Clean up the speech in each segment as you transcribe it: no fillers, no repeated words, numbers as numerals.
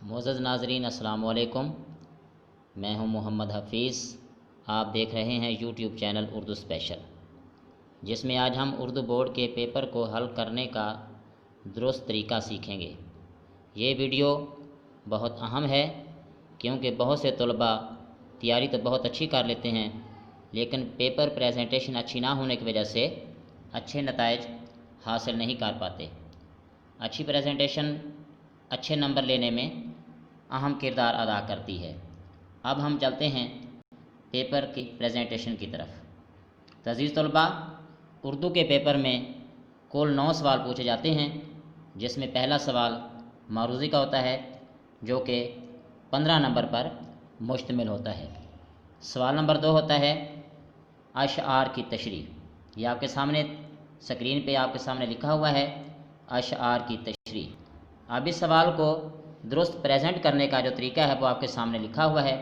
معزز ناظرین السلام علیکم، میں ہوں محمد حفیظ۔ آپ دیکھ رہے ہیں یوٹیوب چینل اردو اسپیشل، جس میں آج ہم اردو بورڈ کے پیپر کو حل کرنے کا درست طریقہ سیکھیں گے۔ یہ ویڈیو بہت اہم ہے کیونکہ بہت سے طلباء تیاری تو بہت اچھی کر لیتے ہیں، لیکن پیپر پریزنٹیشن اچھی نہ ہونے کی وجہ سے اچھے نتائج حاصل نہیں کر پاتے۔ اچھی پریزنٹیشن اچھے نمبر لینے میں اہم کردار ادا کرتی ہے۔ اب ہم چلتے ہیں پیپر کی پریزنٹیشن کی طرف۔ عزیز طلباء، اردو کے پیپر میں کل 9 سوال پوچھے جاتے ہیں، جس میں پہلا سوال معروضی کا ہوتا ہے جو کہ 15 نمبر پر مشتمل ہوتا ہے۔ سوال نمبر 2 ہوتا ہے اشعار کی تشریح۔ یہ آپ کے سامنے سکرین پہ آپ کے سامنے لکھا ہوا ہے، اشعار کی تشریح۔ اب اس سوال کو درست پریزنٹ کرنے کا جو طریقہ ہے وہ آپ کے سامنے لکھا ہوا ہے۔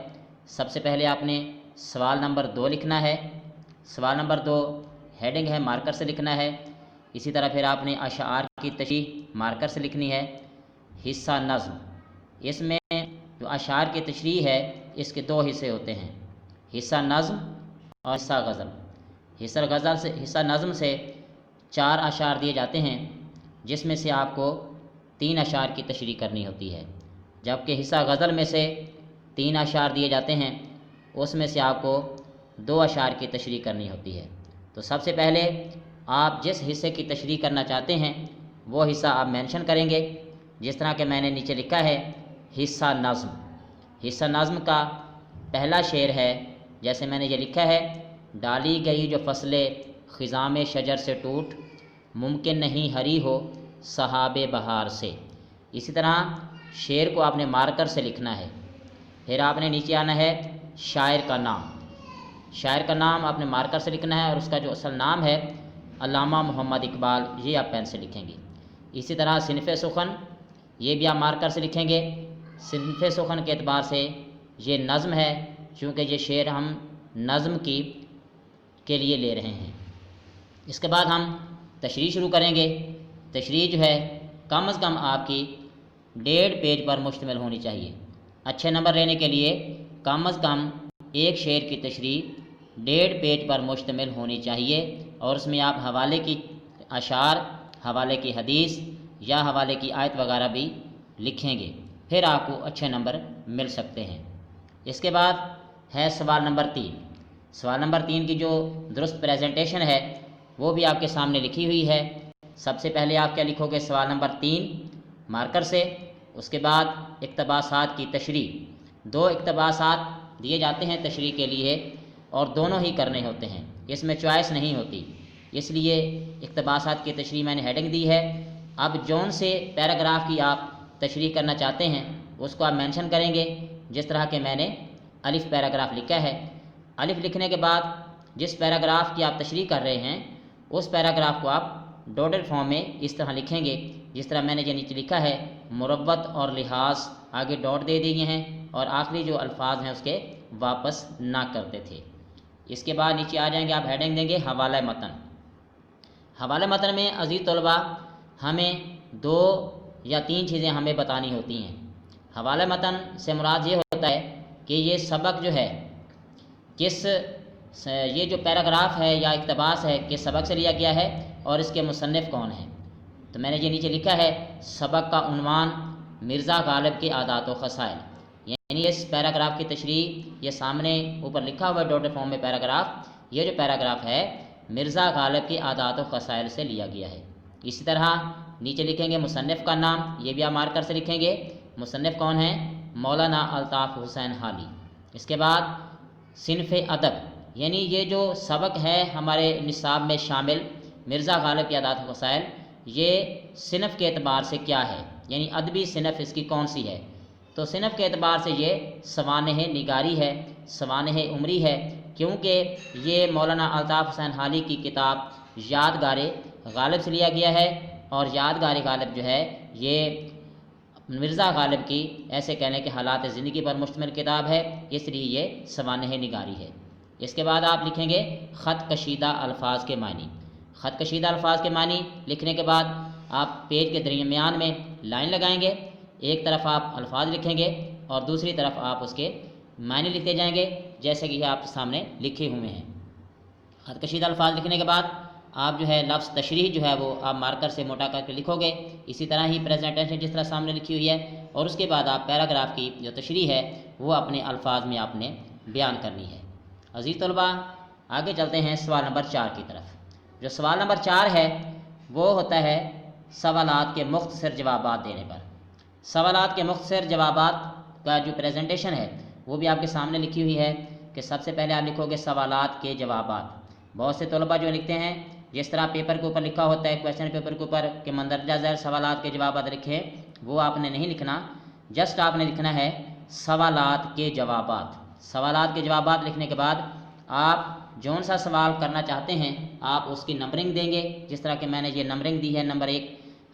سب سے پہلے آپ نے سوال نمبر 2 لکھنا ہے۔ سوال نمبر 2 ہیڈنگ ہے، مارکر سے لکھنا ہے۔ اسی طرح پھر آپ نے اشعار کی تشریح مارکر سے لکھنی ہے۔ حصہ نظم، اس میں جو اشعار کی تشریح ہے اس کے 2 حصے ہوتے ہیں، حصہ نظم اور حصہ غزل۔ حصہ نظم سے 4 اشعار دیے جاتے ہیں، جس میں سے آپ کو 3 اشعار کی تشریح کرنی ہوتی ہے، جبکہ حصہ غزل میں سے 3 اشعار دیے جاتے ہیں، اس میں سے آپ کو 2 اشعار کی تشریح کرنی ہوتی ہے۔ تو سب سے پہلے آپ جس حصے کی تشریح کرنا چاہتے ہیں وہ حصہ آپ مینشن کریں گے، جس طرح کہ میں نے نیچے لکھا ہے حصہ نظم۔ حصہ نظم کا پہلا شعر ہے، جیسے میں نے یہ لکھا ہے، ڈالی گئی جو فصلیں خزاں میں شجر سے ٹوٹ، ممکن نہیں ہری ہو سحاب بہار سے۔ اسی طرح شعر کو آپ نے مارکر سے لکھنا ہے۔ پھر آپ نے نیچے آنا ہے شاعر کا نام۔ شاعر کا نام آپ نے مارکر سے لکھنا ہے، اور اس کا جو اصل نام ہے علامہ محمد اقبال، یہ آپ پین سے لکھیں گے۔ اسی طرح صنف سخن، یہ بھی آپ مارکر سے لکھیں گے۔ صنف سخن کے اعتبار سے یہ نظم ہے، چونکہ یہ شعر ہم نظم کے لیے لے رہے ہیں۔ اس کے بعد ہم تشریح شروع کریں گے۔ تشریح جو ہے کم از کم آپ کی 1.5 پیج پر مشتمل ہونی چاہیے۔ اچھے نمبر لینے کے لیے کم از کم ایک شعر کی تشریح 1.5 پیج پر مشتمل ہونی چاہیے، اور اس میں آپ حوالے کی اشعار، حوالے کی حدیث یا حوالے کی آیت وغیرہ بھی لکھیں گے، پھر آپ کو اچھے نمبر مل سکتے ہیں۔ اس کے بعد ہے سوال نمبر 3۔ سوال نمبر 3 کی جو درست پریزنٹیشن ہے وہ بھی آپ کے سامنے لکھی ہوئی ہے۔ سب سے پہلے آپ کیا لکھو گے؟ سوال نمبر 3 مارکر سے۔ اس کے بعد اقتباسات کی تشریح۔ 2 اقتباسات دیے جاتے ہیں تشریح کے لیے، اور دونوں ہی کرنے ہوتے ہیں، اس میں چوائس نہیں ہوتی، اس لیے اقتباسات کی تشریح میں نے ہیڈنگ دی ہے۔ اب جون سے پیراگراف کی آپ تشریح کرنا چاہتے ہیں اس کو آپ مینشن کریں گے، جس طرح کہ میں نے الف پیراگراف لکھا ہے۔ الف لکھنے کے بعد جس پیراگراف کی آپ تشریح کر رہے ہیں اس پیراگراف کو آپ ڈوٹڈ فارم میں اس طرح لکھیں گے، جس طرح میں نے یہ نیچے لکھا ہے، مروت اور لحاظ، آگے ڈاٹ دے دیے ہیں، اور آخری جو الفاظ ہیں اس کے واپس نہ کرتے تھے۔ اس کے بعد نیچے آ جائیں گے، آپ ہیڈنگ دیں گے حوالہ متن۔ حوالہ متن میں عزیز طلباء ہمیں 2 یا 3 چیزیں ہمیں بتانی ہوتی ہیں۔ حوالہ متن سے مراد یہ ہوتا ہے کہ یہ سبق جو ہے یہ جو پیراگراف ہے یا اقتباس ہے کس سبق سے لیا گیا ہے اور اس کے مصنف کون ہیں۔ تو میں نے یہ نیچے لکھا ہے، سبق کا عنوان مرزا غالب کے عادات و خصائل، یعنی اس پیراگراف کی تشریح یہ سامنے اوپر لکھا ہوا ہے ڈوٹڈ فارم میں پیراگراف، یہ جو پیراگراف ہے مرزا غالب کے عادات و خصائل سے لیا گیا ہے۔ اسی طرح نیچے لکھیں گے مصنف کا نام، یہ بھی آپ مارکر سے لکھیں گے، مصنف کون ہیں؟ مولانا الطاف حسین حالی۔ اس کے بعد صنف ادب، یعنی یہ جو سبق ہے ہمارے نصاب میں شامل مرزا غالب کی عادات و خصائل، یہ صنف کے اعتبار سے کیا ہے، یعنی ادبی صنف اس کی کون سی ہے۔ تو صنف کے اعتبار سے یہ سوانح نگاری ہے، سوانح عمری ہے، کیونکہ یہ مولانا الطاف حسین حالی کی کتاب یادگار غالب سے لیا گیا ہے، اور یادگار غالب جو ہے یہ مرزا غالب کی ایسے کہنے کے حالات زندگی پر مشتمل کتاب ہے، اس لیے یہ سوانح نگاری ہے۔ اس کے بعد آپ لکھیں گے خط کشیدہ الفاظ کے معنی۔ خط کشیدہ الفاظ کے معنی لکھنے کے بعد آپ پیج کے درمیان میں لائن لگائیں گے، ایک طرف آپ الفاظ لکھیں گے اور دوسری طرف آپ اس کے معنی لکھتے جائیں گے، جیسے کہ آپ سامنے لکھے ہوئے ہیں۔ خط کشیدہ الفاظ لکھنے کے بعد آپ جو ہے لفظ تشریح جو ہے وہ آپ مارکر سے موٹا کر کے لکھو گے، اسی طرح ہی پریزنٹ ٹینس جس طرح سامنے لکھی ہوئی ہے، اور اس کے بعد آپ پیراگراف کی جو تشریح ہے وہ اپنے الفاظ میں آپ نے بیان کرنی ہے۔ عزیز طلباء، آگے چلتے ہیں سوال نمبر 4 کی طرف۔ جو سوال نمبر 4 ہے وہ ہوتا ہے سوالات کے مختصر جوابات دینے پر۔ سوالات کے مختصر جوابات کا جو پریزنٹیشن ہے وہ بھی آپ کے سامنے لکھی ہوئی ہے کہ سب سے پہلے آپ لکھو گے سوالات کے جوابات۔ بہت سے طلباء جو لکھتے ہیں جس طرح پیپر کے اوپر لکھا ہوتا ہے کویشچن پیپر کے اوپر کہ مندرجہ ذیل سوالات کے جوابات لکھیں، وہ آپ نے نہیں لکھنا، جسٹ آپ نے لکھنا ہے سوالات کے جوابات۔ سوالات کے جوابات لکھنے کے بعد آپ جون سا سوال کرنا چاہتے ہیں آپ اس کی نمبرنگ دیں گے، جس طرح کہ میں نے یہ نمبرنگ دی ہے۔ نمبر 1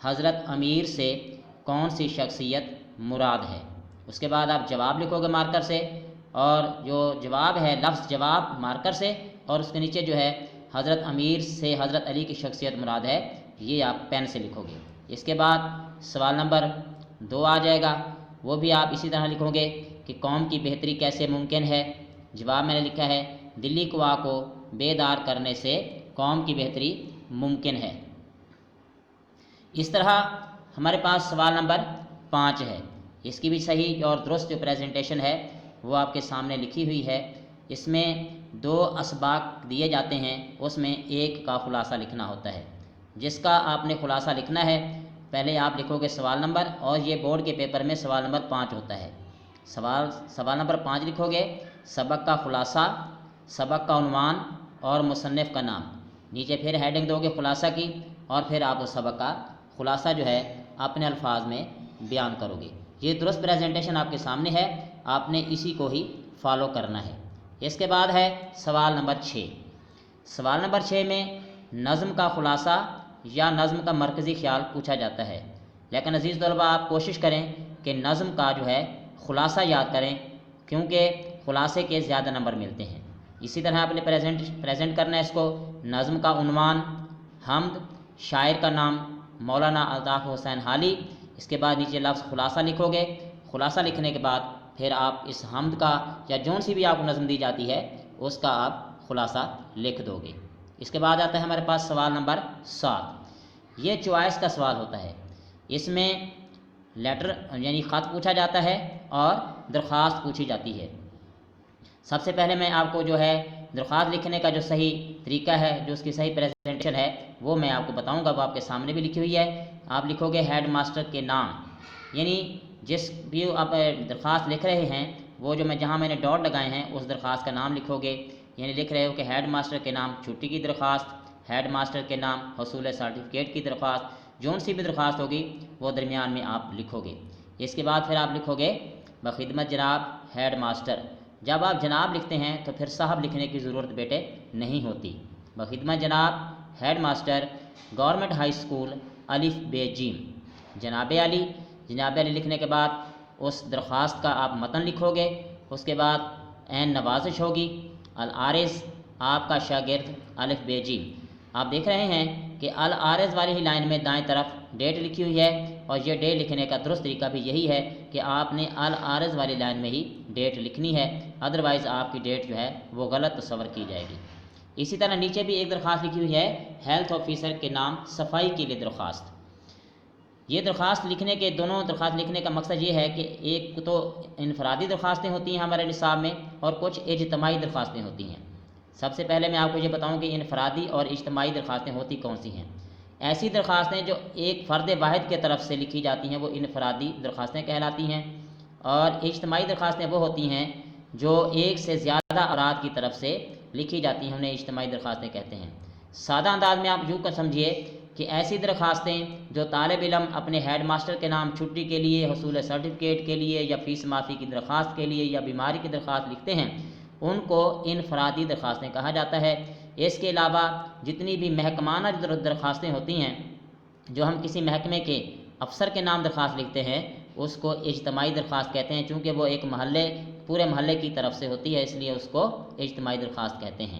حضرت امیر سے کون سی شخصیت مراد ہے۔ اس کے بعد آپ جواب لکھو گے مارکر سے، اور جو جواب ہے لفظ جواب مارکر سے، اور اس کے نیچے جو ہے حضرت امیر سے حضرت علی کی شخصیت مراد ہے، یہ آپ پین سے لکھو گے۔ اس کے بعد سوال نمبر 2 آ جائے گا، وہ بھی آپ اسی طرح لکھو گے کہ قوم کی بہتری کیسے ممکن ہے۔ جواب میں نے لکھا ہے دلی قوا کو بیدار کرنے سے قوم کی بہتری ممکن ہے۔ اس طرح ہمارے پاس سوال نمبر 5 ہے، اس کی بھی صحیح اور درست جو پریزنٹیشن ہے وہ آپ کے سامنے لکھی ہوئی ہے۔ اس میں 2 اسباق دیے جاتے ہیں، اس میں ایک کا خلاصہ لکھنا ہوتا ہے، جس کا آپ نے خلاصہ لکھنا ہے۔ پہلے آپ لکھو گے سوال نمبر، اور یہ بورڈ کے پیپر میں سوال نمبر 5 ہوتا ہے۔ سوال نمبر 5 لکھو گے، سبق کا خلاصہ، سبق کا عنوان اور مصنف کا نام۔ نیچے پھر ہیڈنگ دو گے خلاصہ کی، اور پھر آپ اس سبق کا خلاصہ جو ہے اپنے الفاظ میں بیان کرو گے۔ یہ درست پریزنٹیشن آپ کے سامنے ہے، آپ نے اسی کو ہی فالو کرنا ہے۔ اس کے بعد ہے سوال نمبر 6۔ سوال نمبر 6 میں نظم کا خلاصہ یا نظم کا مرکزی خیال پوچھا جاتا ہے، لیکن عزیز طلباء آپ کوشش کریں کہ نظم کا جو ہے خلاصہ یاد کریں، کیونکہ خلاصے کے زیادہ نمبر ملتے ہیں۔ اسی طرح آپ نے پریزنٹ کرنا ہے اس کو۔ نظم کا عنوان، حمد، شاعر کا نام مولانا الطاف حسین حالی۔ اس کے بعد نیچے لفظ خلاصہ لکھو گے۔ خلاصہ لکھنے کے بعد پھر آپ اس حمد کا یا جون سی بھی آپ کو نظم دی جاتی ہے اس کا آپ خلاصہ لکھ دو گے۔ اس کے بعد آتا ہے ہمارے پاس سوال نمبر 7۔ یہ چوائس کا سوال ہوتا ہے، اس میں لیٹر یعنی خط پوچھا جاتا ہے اور درخواست پوچھی جاتی ہے۔ سب سے پہلے میں آپ کو جو ہے درخواست لکھنے کا جو صحیح طریقہ ہے، جو اس کی صحیح پریزنٹیشن ہے وہ میں آپ کو بتاؤں گا، وہ آپ کے سامنے بھی لکھی ہوئی ہے۔ آپ لکھو گے ہیڈ ماسٹر کے نام، یعنی جس بھی آپ درخواست لکھ رہے ہیں وہ جو جہاں میں نے ڈاٹ لگائے ہیں اس درخواست کا نام لکھو گے، یعنی لکھ رہے ہو کہ ہیڈ ماسٹر کے نام چھٹی کی درخواست، ہیڈ ماسٹر کے نام حصول سرٹیفکیٹ کی درخواست، جون سی بھی درخواست ہوگی وہ درمیان میں آپ لکھو گے۔ اس کے بعد پھر آپ لکھو گے بخدمت جناب ہیڈ ماسٹر۔ جب آپ جناب لکھتے ہیں تو پھر صاحب لکھنے کی ضرورت بیٹے نہیں ہوتی۔ بخدمت جناب headmaster government high school الف بے جیم، جناب علی۔ جناب علی لکھنے کے بعد اس درخواست کا آپ متن لکھو گے۔ اس کے بعد عین نوازش ہوگی، العارض آپ کا شاگرد الف بے جیم۔ آپ دیکھ رہے ہیں کہ العارض والی ہی لائن میں دائیں طرف ڈیٹ لکھی ہوئی ہے، اور یہ ڈیٹ لکھنے کا درست طریقہ بھی یہی ہے کہ آپ نے العارض والی لائن میں ہی ڈیٹ لکھنی ہے، ادروائز آپ کی ڈیٹ جو ہے وہ غلط تصور کی جائے گی۔ اسی طرح نیچے بھی ایک درخواست لکھی ہوئی ہے، ہیلتھ آفیسر کے نام صفائی کے لیے درخواست۔ یہ درخواست لکھنے کے دونوں درخواست لکھنے کا مقصد یہ ہے کہ ایک تو انفرادی درخواستیں ہوتی ہیں ہمارے نصاب میں، اور کچھ اجتماعی درخواستیں ہوتی ہیں۔ سب سے پہلے میں آپ کو یہ بتاؤں کہ انفرادی اور اجتماعی درخواستیں ہوتی کون سی ہیں۔ ایسی درخواستیں جو ایک فرد واحد کے طرف سے لکھی جاتی ہیں وہ انفرادی درخواستیں کہلاتی ہیں، اور اجتماعی درخواستیں وہ ہوتی ہیں جو ایک سے زیادہ افراد کی طرف سے لکھی جاتی ہیں، انہیں اجتماعی درخواستیں کہتے ہیں۔ سادہ انداز میں آپ یوں کر سمجھیے کہ ایسی درخواستیں جو طالب علم اپنے ہیڈ ماسٹر کے نام چھٹی کے لیے، حصول سرٹیفکیٹ کے لیے، یا فیس معافی کی درخواست کے لیے، یا بیماری کی درخواست لکھتے ہیں ان کو انفرادی درخواستیں کہا جاتا ہے۔ اس کے علاوہ جتنی بھی محکمانہ درخواستیں ہوتی ہیں جو ہم کسی محکمے کے افسر کے نام درخواست لکھتے ہیں اس کو اجتماعی درخواست کہتے ہیں، چونکہ وہ ایک پورے محلے کی طرف سے ہوتی ہے، اس لیے اس کو اجتماعی درخواست کہتے ہیں۔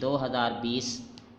2020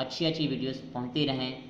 اچھی ویڈیوز پہنچتی رہیں